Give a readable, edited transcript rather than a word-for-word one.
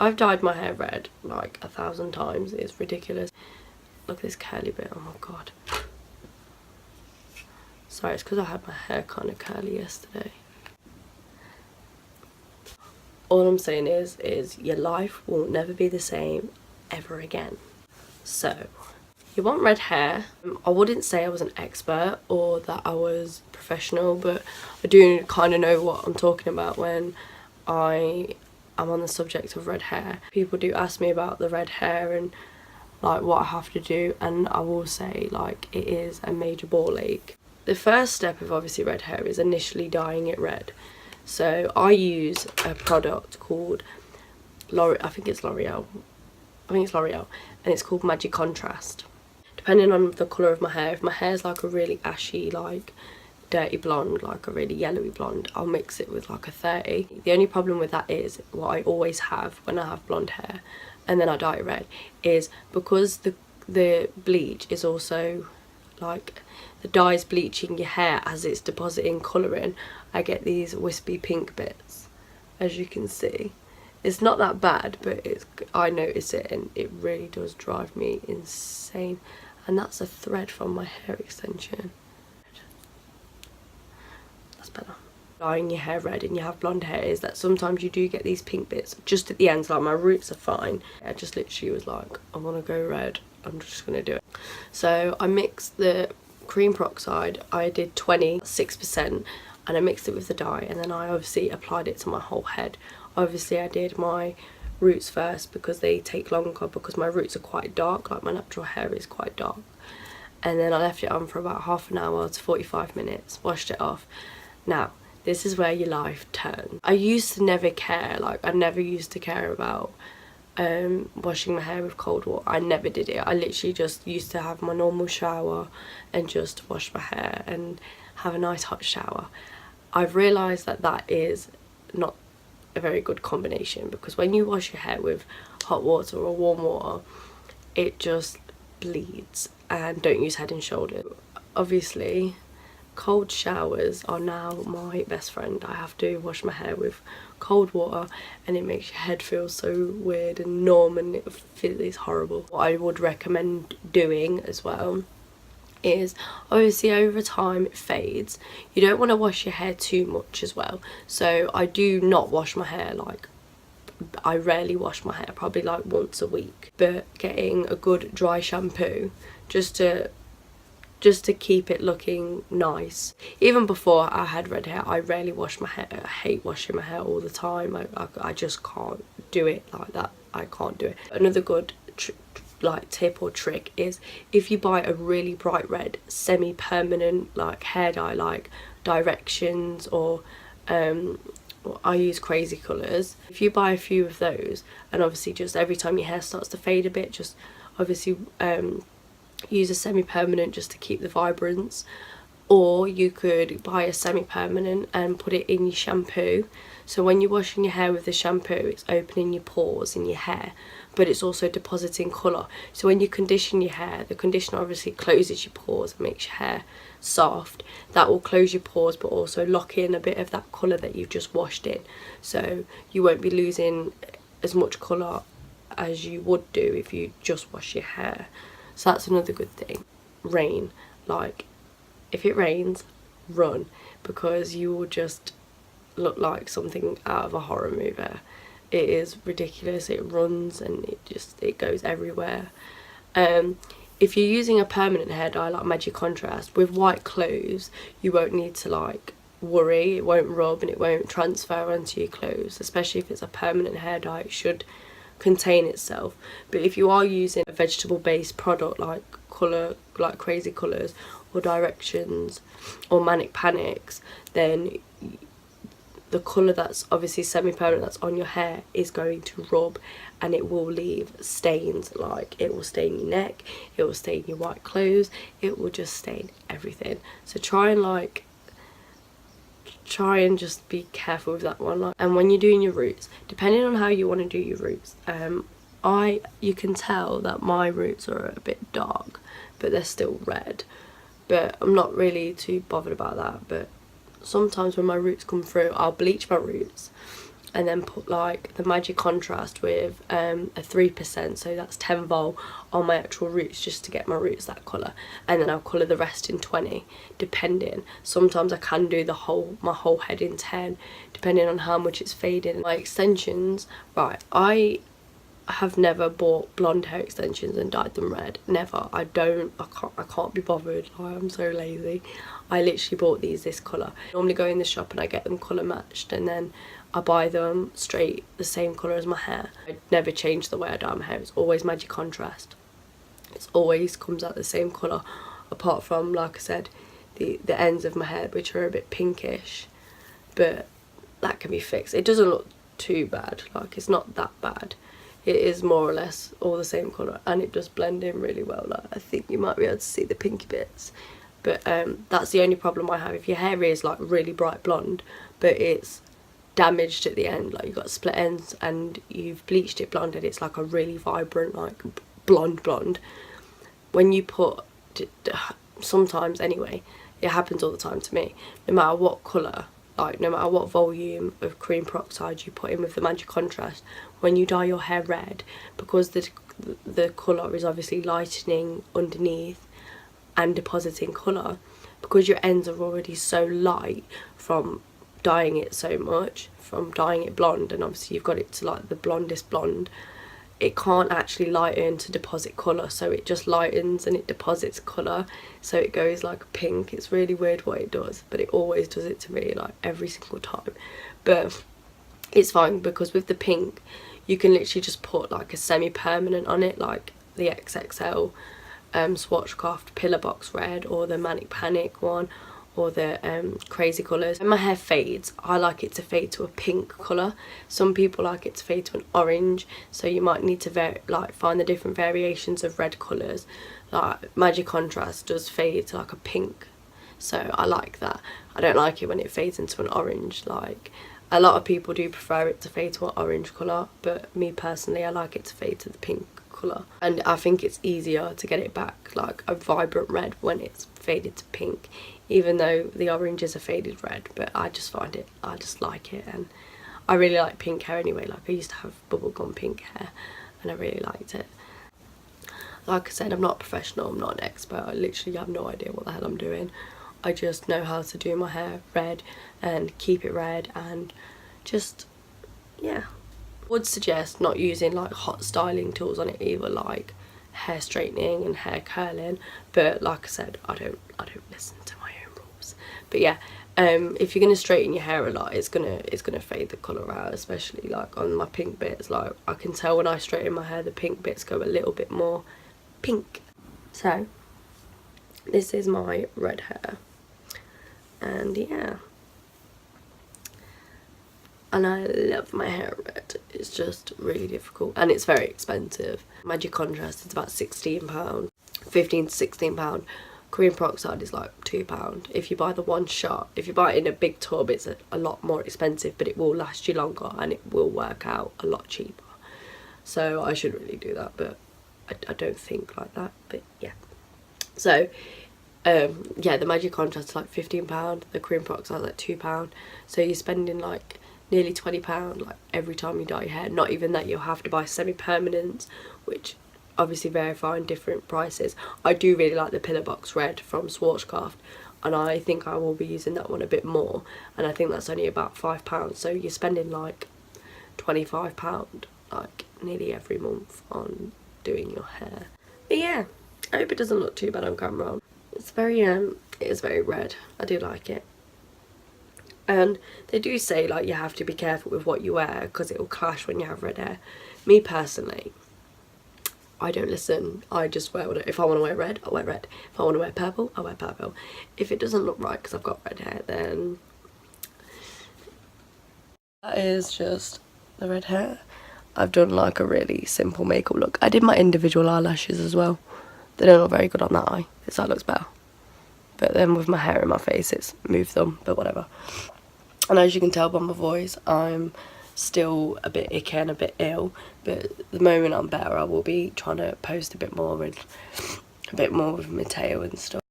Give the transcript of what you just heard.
I've dyed my hair red like 1,000 times. It's ridiculous. Look at this curly bit, oh my god. Sorry, it's because I had my hair kind of curly yesterday. All I'm saying is your life will never be the same ever again. So, you want red hair. I wouldn't say I was an expert or that I was professional, but I do kind of know what I'm talking about when I am on the subject of red hair. People do ask me about the red hair and like what I have to do, and I will say like it is a major ball ache. The first step of obviously red hair is initially dyeing it red. So I use a product called I think it's L'Oreal, and it's called Magic Contrast. Depending on the colour of my hair, if my hair's like a really ashy, like dirty blonde, like a really yellowy blonde, I'll mix it with like a 30. The only problem with that is, what I always have when I have blonde hair and then I dye it red, is because the bleach is also like, the dye is bleaching your hair as it's depositing colouring, I get these wispy pink bits, as you can see. It's not that bad, but I notice it and it really does drive me insane. And that's a thread from my hair extension. That's better. Dyeing your hair red and you have blonde hair is that sometimes you do get these pink bits just at the ends. Like my roots are fine. I just literally was like, I want to go red, I'm just going to do it. So I mixed the cream peroxide, I did 26%, and I mixed it with the dye, and then I obviously applied it to my whole head. Obviously I did my roots first because they take longer, because my roots are quite dark, like my natural hair is quite dark. And then I left it on for about half an hour to 45 minutes, washed it off. Now, this is where your life turns. I used to never care, like I never used to care about washing my hair with cold water. I never did it. I literally just used to have my normal shower and just wash my hair and have a nice hot shower. I've realised that that is not a very good combination, because when you wash your hair with hot water or warm water, it just bleeds. And don't use Head and Shoulders. Obviously cold showers are now my best friend. I have to wash my hair with cold water and it makes your head feel so weird and numb, and it's horrible. What I would recommend doing as well is, obviously over time it fades. You don't want to wash your hair too much as well. So I do not wash my hair, like I rarely wash my hair, probably like once a week. But getting a good dry shampoo just to keep it looking nice. Even before I had red hair, I rarely wash my hair. I hate washing my hair all the time. I just can't do it like that. I can't do it. Another good like tip or trick is, if you buy a really bright red semi-permanent like hair dye, like Directions or I use Crazy Colours. If you buy a few of those, and obviously just every time your hair starts to fade a bit, just obviously use a semi-permanent just to keep the vibrance. Or you could buy a semi-permanent and put it in your shampoo, so when you're washing your hair with the shampoo, it's opening your pores in your hair, but it's also depositing colour. So when you condition your hair, the conditioner obviously closes your pores and makes your hair soft. That will close your pores but also lock in a bit of that colour that you've just washed in, so you won't be losing as much colour as you would do if you just wash your hair. So that's another good thing. Rain, like if it rains, run, because you will just look like something out of a horror movie. It is ridiculous. It runs and it goes everywhere. If you're using a permanent hair dye like Magic Contrast with white clothes, you won't need to like worry. It won't rub and it won't transfer onto your clothes, especially if it's a permanent hair dye. It should contain itself. But if you are using a vegetable based product like Crazy Colours or Directions or Manic Panics, then the colour that's obviously semi-permanent that's on your hair is going to rub and it will leave stains. Like it will stain your neck, it will stain your white clothes, it will just stain everything. So try and just be careful with that one. And when you're doing your roots, depending on how you want to do your roots, you can tell that my roots are a bit dark but they're still red, but I'm not really too bothered about that. But sometimes when my roots come through, I'll bleach my roots and then put like the Magic Contrast with a 3%, so that's 10 vol on my actual roots, just to get my roots that colour, and then I'll colour the rest in 20, depending. Sometimes I can do my whole head in 10, depending on how much it's faded. My extensions, right, I have never bought blonde hair extensions and dyed them red. Never. I can't be bothered. I'm so lazy. I literally bought this colour. I normally go in the shop and I get them colour matched, and then I buy them straight the same colour as my hair. I never change the way I dye my hair. It's always Magic Contrast. It always comes out the same colour, apart from, like I said, the ends of my hair, which are a bit pinkish, but that can be fixed. It doesn't look too bad, like it's not that bad. It is more or less all the same colour, and it does blend in really well. Like, I think you might be able to see the pinky bits, but that's the only problem I have. If your hair is like really bright blonde but it's damaged at the end, like you've got split ends and you've bleached it blonde and it's like a really vibrant like blonde, when you put, sometimes anyway, it happens all the time to me, no matter what colour, like no matter what volume of cream peroxide you put in with the Magic Contrast, when you dye your hair red, because the colour is obviously lightening underneath and depositing colour, because your ends are already so light from dyeing it so much, from dyeing it blonde, and obviously you've got it to like the blondest blonde, it can't actually lighten to deposit colour, so it just lightens and it deposits colour, so it goes like pink. It's really weird what it does, but it always does it to me, like every single time. But it's fine, because with the pink you can literally just put like a semi-permanent on it, like the XXL Swatchcraft Pillar Box Red, or the Manic Panic one, or the Crazy Colours. When my hair fades, I like it to fade to a pink colour. Some people like it to fade to an orange, so you might need to find the different variations of red colours. Like Magic Contrast does fade to like a pink, so I like that. I don't like it when it fades into an orange. Like, a lot of people do prefer it to fade to an orange colour, but me personally, I like it to fade to the pink colour. And I think it's easier to get it back like a vibrant red when it's faded to pink, even though the orange is a faded red. But I just like it, and I really like pink hair anyway. Like, I used to have bubblegum pink hair and I really liked it. Like I said, I'm not a professional, I'm not an expert, I literally have no idea what the hell I'm doing. I just know how to do my hair red and keep it red, and just, yeah. Would suggest not using like hot styling tools on it either, like hair straightening and hair curling, but like I said, I don't listen to my own rules. But yeah, if you're gonna straighten your hair a lot, it's gonna fade the colour out, especially like on my pink bits. Like, I can tell when I straighten my hair, the pink bits go a little bit more pink. So this is my red hair, and yeah, and I love my hair red. It's just really difficult, and it's very expensive. Magic Contrast is about £16, £15 to £16. Cream peroxide is like £2 if you buy the one shot. If you buy it in a big tub, it's a lot more expensive, but it will last you longer and it will work out a lot cheaper. So I should really do that, but I don't think like that. But yeah, so yeah, the Magic Contrast is like £15, the cream peroxide is like £2, so you're spending like nearly £20 like every time you dye your hair. Not even that, you'll have to buy semi-permanents, which obviously vary in different prices. I do really like the Pillar Box Red from Swatchcraft, and I think I will be using that one a bit more, and I think that's only about £5, so you're spending like £25 like nearly every month on doing your hair. But yeah, I hope it doesn't look too bad on camera. It's very it is very red. I do like it. And they do say like you have to be careful with what you wear, because it will clash when you have red hair. Me personally, I don't listen. I just wear whatever. If I want to wear red, I wear red. If I want to wear purple, I wear purple. If it doesn't look right because I've got red hair, then that is just the red hair. I've done like a really simple makeup look. I did my individual eyelashes as well. They don't look very good on that eye. This eye looks better. But then with my hair in my face, it's moved them, but whatever. And as you can tell by my voice, I'm still a bit icky and a bit ill, but the moment I'm better, I will be trying to post a bit more with Mateo and stuff.